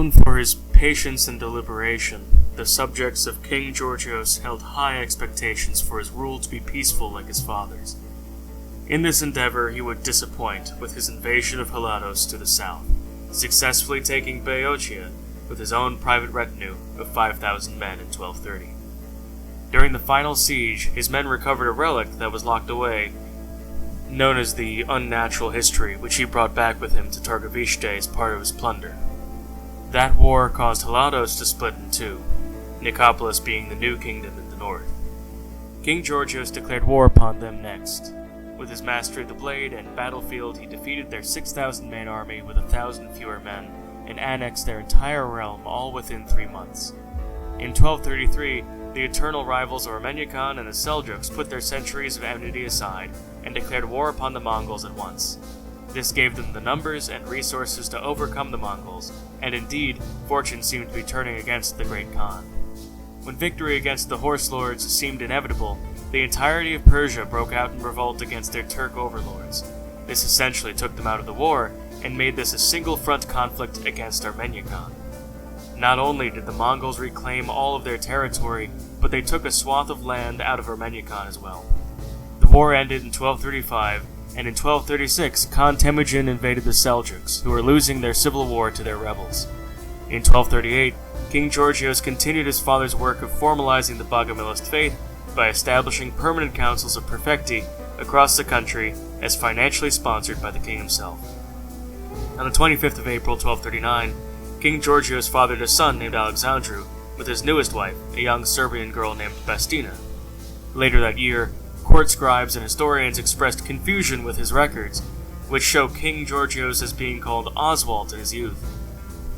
Known for his patience and deliberation, the subjects of King Georgios held high expectations for his rule to be peaceful like his father's. In this endeavor he would disappoint with his invasion of Hellas to the south, successfully taking Boeotia with his own private retinue of 5,000 men in 1230. During the final siege, his men recovered a relic that was locked away, known as the Unnatural History, which he brought back with him to Targovishte as part of his plunder. That war caused Hellas to split in two, Nicopolis being the new kingdom in the north. King Georgios declared war upon them next. With his mastery of the blade and battlefield, he defeated their 6,000-man army with 1,000 fewer men, and annexed their entire realm all within 3 months. In 1233, the eternal rivals of Armeniakan and the Seljuks put their centuries of enmity aside and declared war upon the Mongols at once. This gave them the numbers and resources to overcome the Mongols, and indeed, fortune seemed to be turning against the Great Khan. When victory against the Horse Lords seemed inevitable, the entirety of Persia broke out in revolt against their Turk overlords. This essentially took them out of the war, and made this a single-front conflict against Armeniakan. Not only did the Mongols reclaim all of their territory, but they took a swath of land out of Armeniakan as well. The war ended in 1235, and in 1236 Khan Temujin invaded the Seljuks, who were losing their civil war to their rebels. In 1238, King Georgios continued his father's work of formalizing the Bogomilist faith by establishing permanent councils of perfecti across the country as financially sponsored by the king himself. On the 25th of April 1239, King Georgios fathered a son named Alexandru with his newest wife, a young Serbian girl named Bastina. Later that year, court scribes and historians expressed confusion with his records, which show King Georgios as being called Oswald in his youth.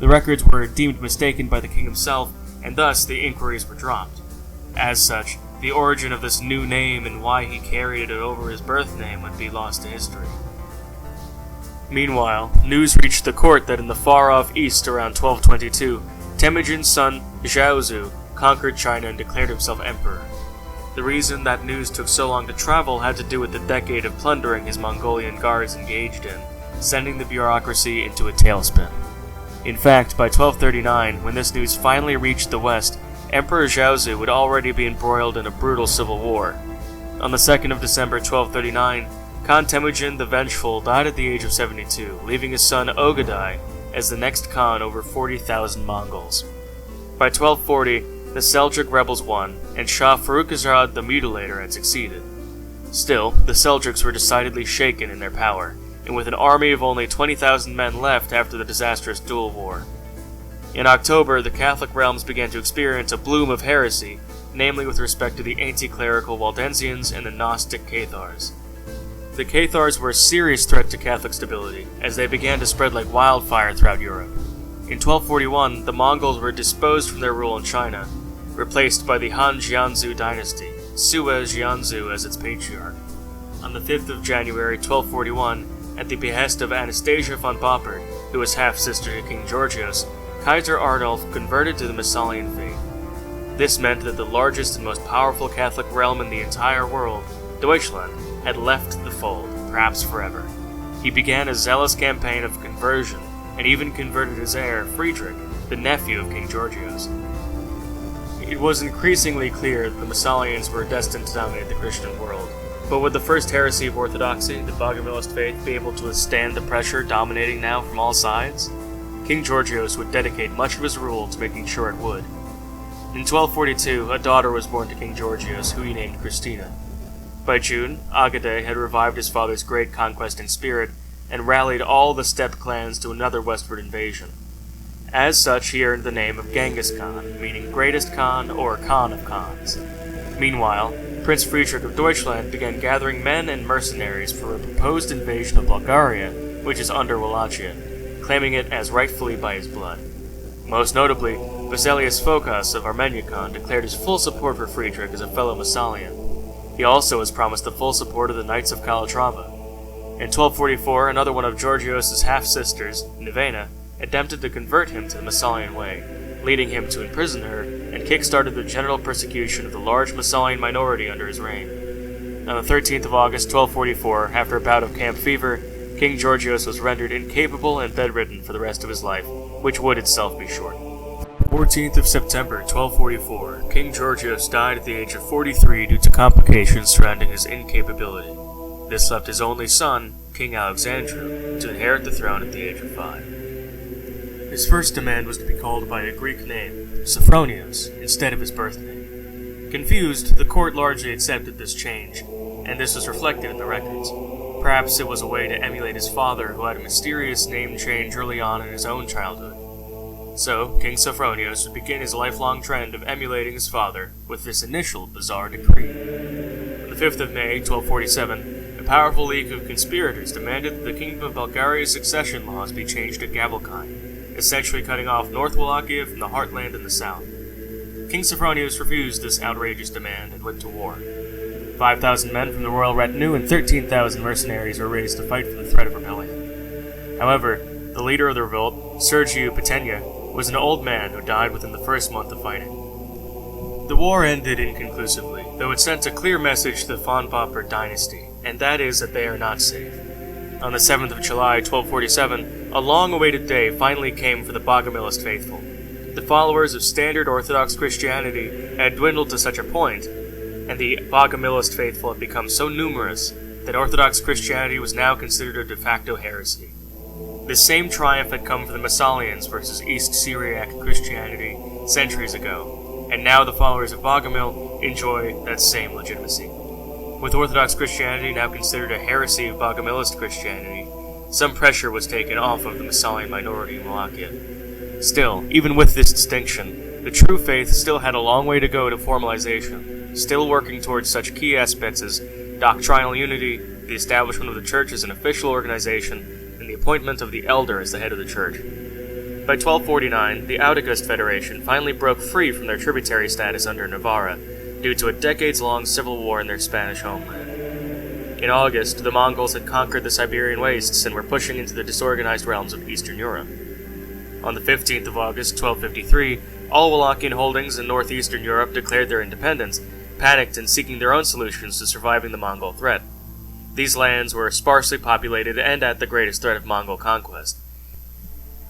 The records were deemed mistaken by the king himself, and thus the inquiries were dropped. As such, the origin of this new name and why he carried it over his birth name would be lost to history. Meanwhile, news reached the court that in the far-off east around 1222, Temujin's son, Zhaozu, conquered China and declared himself emperor. The reason that news took so long to travel had to do with the decade of plundering his Mongolian guards engaged in, sending the bureaucracy into a tailspin. In fact, by 1239, when this news finally reached the west, Emperor Zhaozu would already be embroiled in a brutal civil war. On the 2nd of December 1239, Khan Temujin the Vengeful died at the age of 72, leaving his son Ogadai as the next Khan over 40,000 Mongols. By 1240, the Seljuk rebels won, and Shah Farrukazad the Mutilator had succeeded. Still, the Seljuks were decidedly shaken in their power, and with an army of only 20,000 men left after the disastrous dual war. In October, the Catholic realms began to experience a bloom of heresy, namely with respect to the anti-clerical Waldensians and the Gnostic Cathars. The Cathars were a serious threat to Catholic stability, as they began to spread like wildfire throughout Europe. In 1241, the Mongols were disposed from their rule in China, replaced by the Han Jianzhou dynasty, Sue Jianzhou as its patriarch. On the 5th of January 1241, at the behest of Anastasia von Boppard, who was half-sister to King Georgios, Kaiser Arnulf converted to the Massalian faith. This meant that the largest and most powerful Catholic realm in the entire world, Deutschland, had left the fold, perhaps forever. He began a zealous campaign of conversion, and even converted his heir, Friedrich, the nephew of King Georgios. It was increasingly clear that the Massalians were destined to dominate the Christian world, but would the first heresy of orthodoxy, the Bogomilist faith, be able to withstand the pressure dominating now from all sides? King Georgios would dedicate much of his rule to making sure it would. In 1242, a daughter was born to King Georgios, who he named Christina. By June, Agade had revived his father's great conquesting spirit, and rallied all the steppe clans to another westward invasion. As such, he earned the name of Genghis Khan, meaning greatest Khan or Khan of Khans. Meanwhile, Prince Friedrich of Deutschland began gathering men and mercenaries for a proposed invasion of Bulgaria, which is under Wallachia, claiming it as rightfully by his blood. Most notably, Basilius Phokas of Armeniakan declared his full support for Friedrich as a fellow Massalian. He also was promised the full support of the Knights of Calatrava. In 1244, another one of Georgios' half-sisters, Nevena, attempted to convert him to the Massalian way, leading him to imprison her, and kick-started the general persecution of the large Massalian minority under his reign. On the 13th of August, 1244, after a bout of camp fever, King Georgios was rendered incapable and bedridden for the rest of his life, which would itself be short. 14th of September 1244, King Georgios died at the age of 43 due to complications surrounding his incapability. This left his only son, King Alexander, to inherit the throne at the age of 5. His first demand was to be called by a Greek name, Cephronius, instead of his birth name. Confused, the court largely accepted this change, and this was reflected in the records. Perhaps it was a way to emulate his father, who had a mysterious name change early on in his own childhood. So, King Cephronius would begin his lifelong trend of emulating his father with this initial bizarre decree. On the 5th of May, 1247, a powerful league of conspirators demanded that the Kingdom of Bulgaria's succession laws be changed to Gavelkind, essentially cutting off North Wallachia from the heartland in the south. King Cephronius refused this outrageous demand and went to war. 5,000 men from the royal retinue and 13,000 mercenaries were raised to fight for the threat of rebellion. However, the leader of the revolt, Sergiu Petenia, was an old man who died within the first month of fighting. The war ended inconclusively, though it sent a clear message to the von Popper dynasty, and that is that they are not safe. On the 7th of July, 1247, a long-awaited day finally came for the Bogomilist faithful. The followers of standard Orthodox Christianity had dwindled to such a point, and the Bogomilist faithful had become so numerous that Orthodox Christianity was now considered a de facto heresy. This same triumph had come for the Massalians versus East Syriac Christianity centuries ago, and now the followers of Bogomil enjoy that same legitimacy. With Orthodox Christianity now considered a heresy of Bogomilist Christianity, some pressure was taken off of the Massalian minority in Wallachia. Still, even with this distinction, the true faith still had a long way to go to formalization, still working towards such key aspects as doctrinal unity, the establishment of the church as an official organization, and the appointment of the elder as the head of the church. By 1249, the August Federation finally broke free from their tributary status under Navarra, due to a decades-long civil war in their Spanish homeland. In August, the Mongols had conquered the Siberian wastes and were pushing into the disorganized realms of Eastern Europe. On the 15th of August, 1253, all Wallachian holdings in northeastern Europe declared their independence, panicked and seeking their own solutions to surviving the Mongol threat. These lands were sparsely populated and at the greatest threat of Mongol conquest.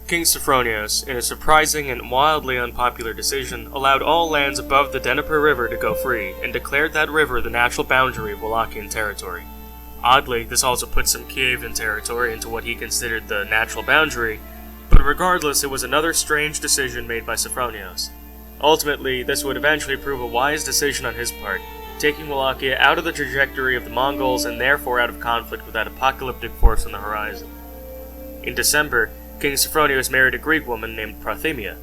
King Cephronius, in a surprising and wildly unpopular decision, allowed all lands above the Dnieper River to go free, and declared that river the natural boundary of Wallachian territory. Oddly, this also put some Kievan territory into what he considered the natural boundary, but regardless, it was another strange decision made by Cephronius. Ultimately, this would eventually prove a wise decision on his part, taking Wallachia out of the trajectory of the Mongols and therefore out of conflict with that apocalyptic force on the horizon. In December, King Cephronius married a Greek woman named Prothemia.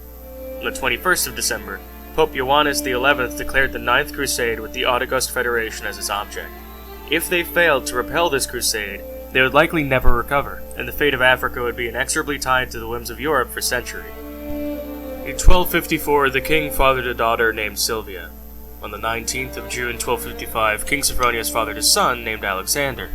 On the 21st of December, Pope Ioannis XI declared the Ninth Crusade with the August Federation as its object. If they failed to repel this crusade, they would likely never recover, and the fate of Africa would be inexorably tied to the whims of Europe for centuries. In 1254, the king fathered a daughter named Sylvia. On the 19th of June 1255, King Cephronius fathered a son named Alexander.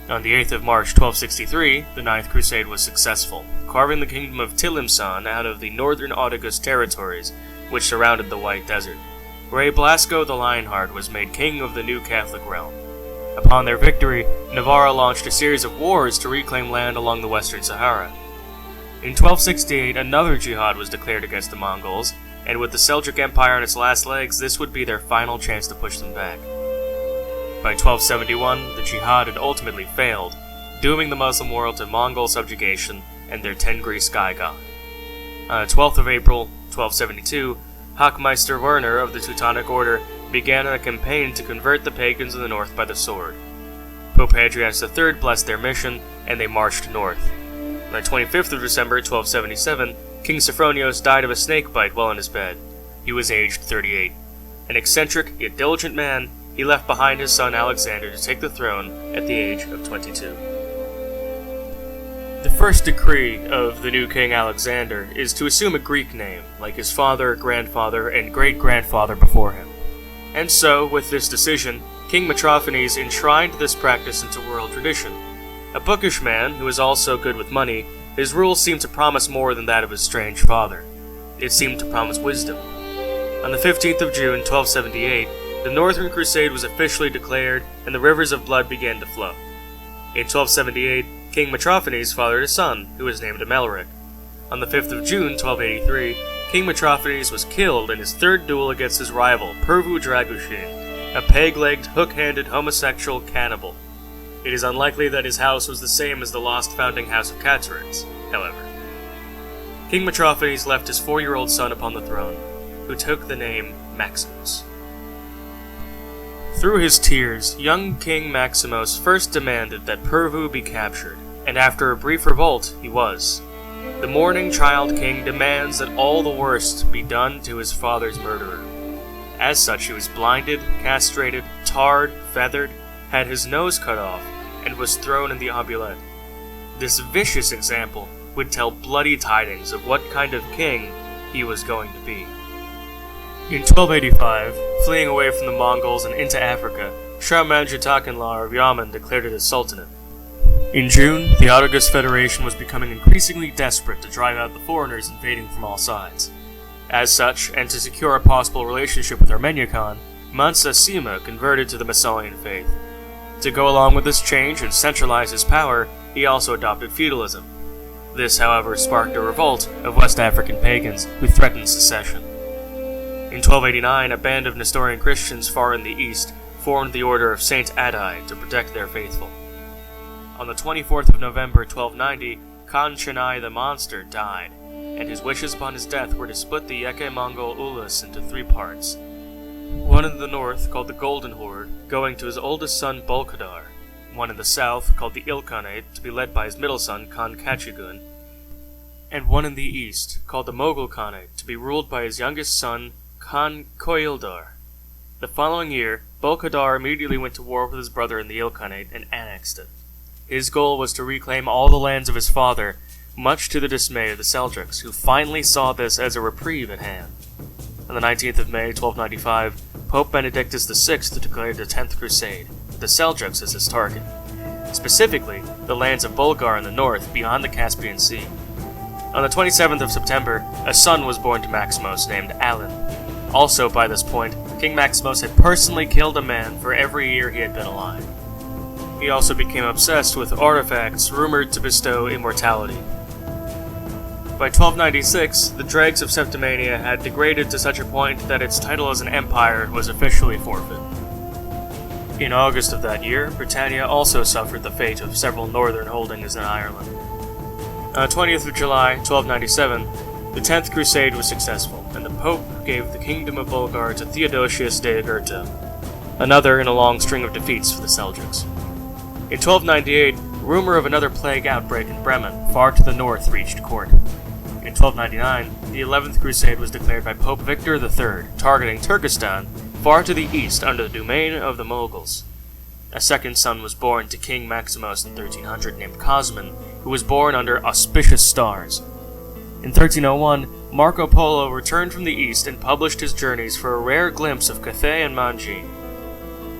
On the 8th of March 1263, the Ninth Crusade was successful, carving the kingdom of Tilimsan out of the northern August territories, which surrounded the White Desert, where Blasco the Lionheart was made king of the new Catholic realm. Upon their victory, Navarra launched a series of wars to reclaim land along the Western Sahara. In 1268, another jihad was declared against the Mongols, and with the Seljuk Empire on its last legs, this would be their final chance to push them back. By 1271, the jihad had ultimately failed, dooming the Muslim world to Mongol subjugation and their Tengri sky god. On the 12th of April, 1272, Hochmeister Werner of the Teutonic Order began a campaign to convert the pagans of the north by the sword. Pope Hadrianus III blessed their mission, and they marched north. On the 25th of December, 1277, King Cephronius died of a snake bite while in his bed. He was aged 38. An eccentric yet diligent man, he left behind his son Alexander to take the throne at the age of 22. The first decree of the new King Alexander is to assume a Greek name, like his father, grandfather, and great-grandfather before him. And so, with this decision, King Metropones enshrined this practice into world tradition. A bookish man who was also good with money, his rule seemed to promise more than that of his strange father. It seemed to promise wisdom. On the 15th of June, 1278, the Northern Crusade was officially declared, and the rivers of blood began to flow. In 1278, King Metropones fathered a son, who was named Amalric. On the 5th of June, 1283, King Metrophanes was killed in his third duel against his rival, Pervu Dragushin, a peg-legged, hook-handed homosexual cannibal. It is unlikely that his house was the same as the lost founding house of Catarines, however. King Metrophanes left his 4-year-old son upon the throne, who took the name Maximus. Through his tears, young King Maximus first demanded that Pervu be captured, and after a brief revolt, he was. The mourning child king demands that all the worst be done to his father's murderer. As such, he was blinded, castrated, tarred, feathered, had his nose cut off, and was thrown in the oubliette. This vicious example would tell bloody tidings of what kind of king he was going to be. In 1285, fleeing away from the Mongols and into Africa, Shah Manjutakenlar of Yaman declared it a sultanate. In June, the August Federation was becoming increasingly desperate to drive out the foreigners invading from all sides. As such, and to secure a possible relationship with Armenia Khan, Mansa Sima converted to the Masalian faith. To go along with this change and centralize his power, he also adopted feudalism. This, however, sparked a revolt of West African pagans who threatened secession. In 1289, a band of Nestorian Christians far in the east formed the Order of Saint Adai to protect their faithful. On the 24th of November 1290, Khan Chenai the Monster died, and his wishes upon his death were to split the Yeke Mongol Ulus into 3 parts. One in the north, called the Golden Horde, going to his oldest son Bolkadar, one in the south, called the Ilkhanate, to be led by his middle son Khan Kachigun, and one in the east, called the Mogul Khanate, to be ruled by his youngest son Khan Koildar. The following year, Bolkadar immediately went to war with his brother in the Ilkhanate and annexed it. His goal was to reclaim all the lands of his father, much to the dismay of the Seljuks, who finally saw this as a reprieve at hand. On the 19th of May, 1295, Pope Benedictus VI declared the 10th Crusade, with the Seljuks as his target. Specifically, the lands of Bulgar in the north, beyond the Caspian Sea. On the 27th of September, a son was born to Maximus named Alan. Also, by this point, King Maximus had personally killed a man for every year he had been alive. He also became obsessed with artifacts rumored to bestow immortality. By 1296, the dregs of Septimania had degraded to such a point that its title as an empire was officially forfeit. In August of that year, Britannia also suffered the fate of several northern holdings in Ireland. On the 20th of July, 1297, the 10th Crusade was successful, and the Pope gave the Kingdom of Bulgar to Theodosius de Jugurtha, another in a long string of defeats for the Seljuks. In 1298, rumor of another plague outbreak in Bremen, far to the north, reached court. In 1299, the 11th Crusade was declared by Pope Victor III, targeting Turkestan, far to the east under the domain of the Moguls. A second son was born to King Maximus in 1300 named Cosmin, who was born under auspicious stars. In 1301, Marco Polo returned from the east and published his journeys for a rare glimpse of Cathay and Manji.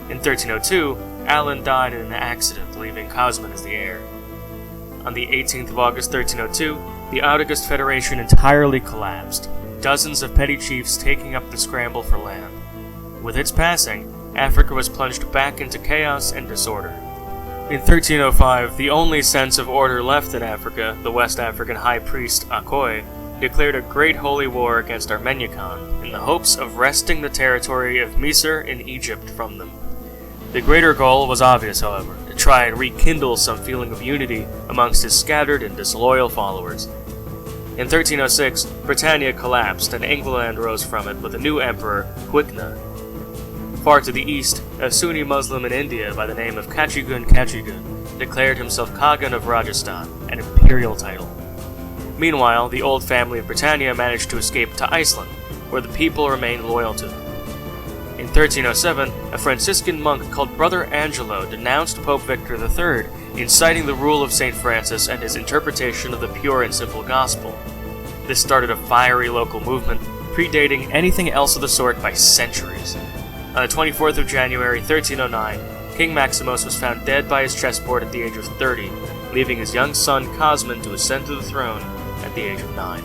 In 1302, Alan died in an accident, leaving Cosmin as the heir. On the 18th of August 1302, the August Federation entirely collapsed, dozens of petty chiefs taking up the scramble for land. With its passing, Africa was plunged back into chaos and disorder. In 1305, the only sense of order left in Africa, the West African high priest Akoi, declared a great holy war against Armenia Khan in the hopes of wresting the territory of Misr in Egypt from them. The greater goal was obvious, however, to try and rekindle some feeling of unity amongst his scattered and disloyal followers. In 1306, Britannia collapsed and England rose from it with a new emperor, Huikna. Far to the east, a Sunni Muslim in India by the name of Kachigun declared himself Khagan of Rajasthan, an imperial title. Meanwhile, the old family of Britannia managed to escape to Iceland, where the people remained loyal to them. In 1307, a Franciscan monk called Brother Angelo denounced Pope Victor III, inciting the rule of St. Francis and his interpretation of the pure and simple gospel. This started a fiery local movement, predating anything else of the sort by centuries. On the 24th of January, 1309, King Maximus was found dead by his chessboard at the age of 30, leaving his young son Cosmin to ascend to the throne at the age of 9.